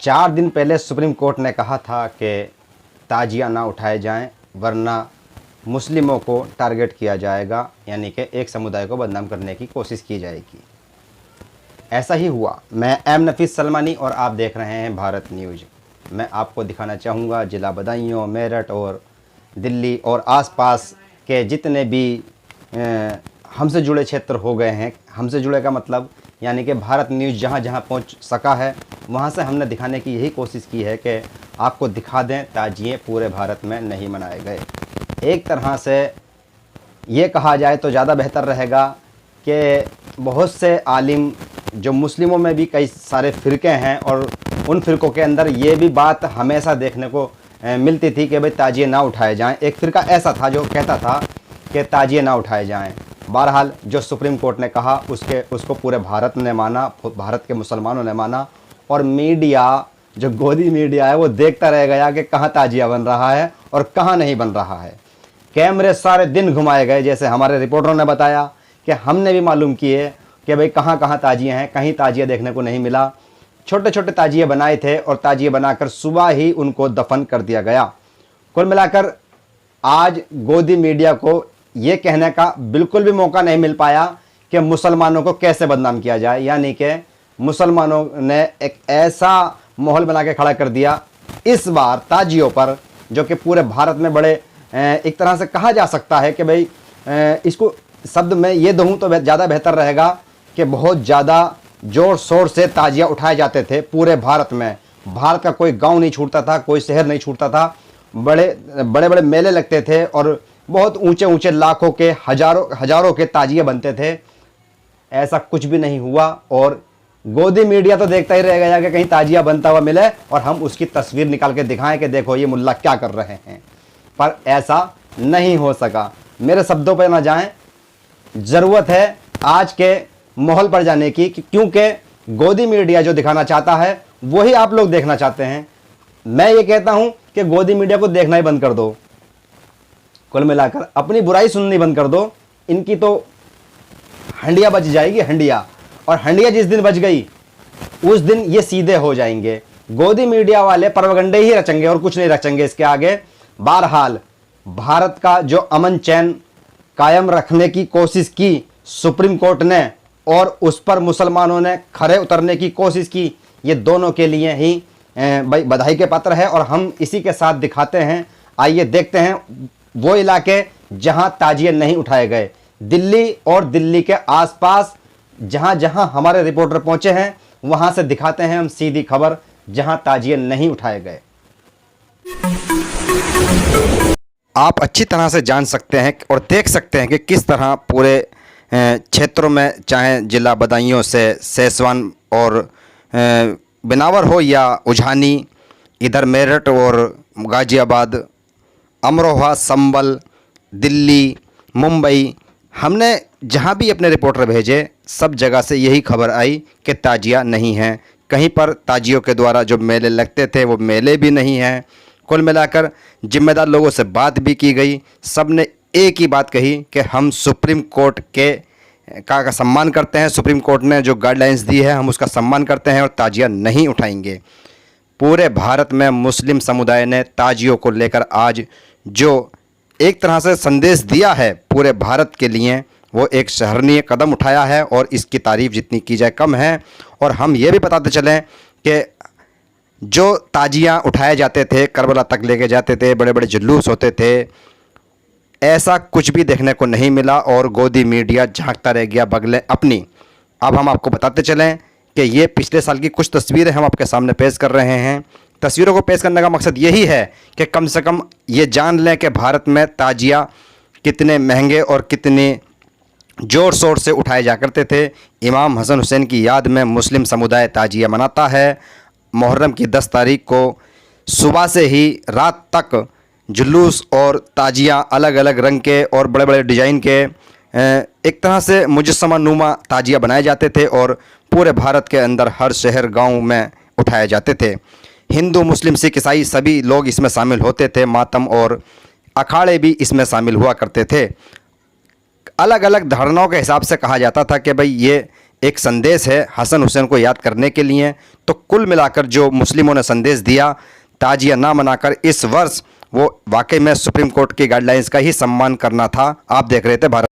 4 दिन पहले supreme court ने कहा था कि ताजिया ना उठाए जाएं वरना मुस्लिमों को टारगेट किया जाएगा, यानी कि एक समुदाय को बदनाम करने की कोशिश की जाएगी। ऐसा ही हुआ। मैं एम नफीस सलमानी और आप देख रहे हैं भारत न्यूज़। मैं आपको दिखाना चाहूँगा जिला बदायूं, मेरठ और दिल्ली और आसपास के जितने भी हमसे जुड़े क्षेत्र हो गए हैं। हमसे जुड़े का मतलब यानी कि भारत न्यूज़ जहाँ जहाँ पहुँच सका है वहाँ से हमने दिखाने की यही कोशिश की है कि आपको दिखा दें ताजिए पूरे भारत में नहीं मनाए गए। एक तरह से ये कहा जाए तो ज़्यादा बेहतर रहेगा कि बहुत से आलिम जो मुस्लिमों में भी कई सारे फ़िरके हैं और उन फ़िरकों के अंदर ये भी बात हमेशा देखने को मिलती थी कि भाई ताजिए ना उठाए जाएं। एक फ़िरका ऐसा था जो कहता था कि ताजिए ना उठाए जाएं। बहरहाल जो सुप्रीम कोर्ट ने कहा उसको पूरे भारत ने माना, भारत के मुसलमानों ने माना और मीडिया जो गोदी मीडिया है वो देखता रह गया कि कहाँ ताजिया बन रहा है और कहाँ नहीं बन रहा है। कैमरे सारे दिन घुमाए गए, जैसे हमारे रिपोर्टरों ने बताया कि हमने भी मालूम किए कि भाई कहाँ कहाँ ताजिए हैं। कहीं ताजिया देखने को नहीं मिला। छोटे छोटे ताजिए बनाए थे और ताजिए बनाकर सुबह ही उनको दफन कर दिया गया। कुल मिलाकर आज गोदी मीडिया को ये कहने का बिल्कुल भी मौका नहीं मिल पाया कि मुसलमानों को कैसे बदनाम किया जाए, यानी कि मुसलमानों ने एक ऐसा माहौल बना के खड़ा कर दिया इस बार ताजियों पर, जो कि पूरे भारत में बड़े एक तरह से कहा जा सकता है कि भाई इसको शब्द में ये दूँ तो ज़्यादा बेहतर रहेगा कि बहुत ज़्यादा ज़ोर शोर से ताजिया उठाए जाते थे पूरे भारत में। भारत का कोई गांव नहीं छूटता था, कोई शहर नहीं छूटता था। बड़े बड़े मेले लगते थे और बहुत ऊंचे ऊंचे लाखों के हजारों के ताजिए बनते थे। ऐसा कुछ भी नहीं हुआ और गोदी मीडिया तो देखता ही रह गया कि कहीं ताजिया बनता हुआ मिले और हम उसकी तस्वीर निकाल के दिखाएं कि देखो ये मुल्ला क्या कर रहे हैं। पर ऐसा नहीं हो सका। मेरे शब्दों पर ना जाएं, ज़रूरत है आज के माहौल पर जाने की, क्योंकि गोदी मीडिया जो दिखाना चाहता है वही आप लोग देखना चाहते हैं। मैं ये कहता हूं कि गोदी मीडिया को देखना ही बंद कर दो। कुल मिलाकर अपनी बुराई सुननी बंद कर दो। इनकी तो हंडिया बच जाएगी, हंडिया। और हंडिया जिस दिन बच गई उस दिन ये सीधे हो जाएंगे। गोदी मीडिया वाले परवगंडे ही रचेंगे और कुछ नहीं रचेंगे इसके आगे। बहरहाल भारत का जो अमन चैन कायम रखने की कोशिश की सुप्रीम कोर्ट ने और उस पर मुसलमानों ने खरे उतरने की कोशिश की, ये दोनों के लिए ही भाई बधाई के पात्र है। और हम इसी के साथ दिखाते हैं। आइए देखते हैं वो इलाके जहां ताजिए नहीं उठाए गए। दिल्ली और दिल्ली के आसपास जहां जहां हमारे रिपोर्टर पहुंचे हैं वहां से दिखाते हैं हम सीधी खबर जहां ताजिए नहीं उठाए गए। आप अच्छी तरह से जान सकते हैं और देख सकते हैं कि किस तरह पूरे क्षेत्रों में, चाहे जिला बदायूं से सेसवान और बिनावर हो या उझानी, इधर मेरठ और गाज़ियाबाद, अमरोहा, संबल, दिल्ली, मुंबई, हमने जहां भी अपने रिपोर्टर भेजे सब जगह से यही खबर आई कि ताजिया नहीं है। कहीं पर ताजियों के द्वारा जो मेले लगते थे वो मेले भी नहीं हैं। कुल मिलाकर जिम्मेदार लोगों से बात भी की गई। सब ने एक ही बात कही कि हम सुप्रीम कोर्ट का सम्मान करते हैं। सुप्रीम कोर्ट ने जो गाइडलाइंस दी है हम उसका सम्मान करते हैं और ताजिया नहीं उठाएंगे। पूरे भारत में मुस्लिम समुदाय ने ताजियों को लेकर आज जो एक तरह से संदेश दिया है पूरे भारत के लिए, वो एक सराहनीय कदम उठाया है और इसकी तारीफ़ जितनी की जाए कम है। और हम ये भी बताते चलें कि जो ताजियाँ उठाए जाते थे, करबला तक लेके जाते थे, बड़े बड़े जुलूस होते थे, ऐसा कुछ भी देखने को नहीं मिला और गोदी मीडिया झांकता रह गया बगले अपनी। अब हम आपको बताते चलें कि ये पिछले साल की कुछ तस्वीरें हम आपके सामने पेश कर रहे हैं। तस्वीरों को पेश करने का मकसद यही है कि कम से कम ये जान लें कि भारत में ताजिया कितने महंगे और कितने ज़ोर शोर से उठाए जा करते थे। इमाम हसन हुसैन की याद में मुस्लिम समुदाय ताजिया मनाता है। मुहर्रम की 10 तारीख को सुबह से ही रात तक जुलूस और ताजियाँ अलग अलग रंग के और बड़े बड़े डिज़ाइन के एक तरह से मुजस्समा नुमा ताजिया बनाए जाते थे और पूरे भारत के अंदर हर शहर गांव में उठाए जाते थे। हिंदू, मुस्लिम, सिख, ईसाई सभी लोग इसमें शामिल होते थे। मातम और अखाड़े भी इसमें शामिल हुआ करते थे। अलग अलग धारणाओं के हिसाब से कहा जाता था कि भाई ये एक संदेश है हसन हुसैन को याद करने के लिए। तो कुल मिलाकर जो मुस्लिमों ने संदेश दिया ताजिया ना मनाकर इस वर्ष, वो वाकई में सुप्रीम कोर्ट की गाइडलाइंस का ही सम्मान करना था। आप देख रहे थे भारत।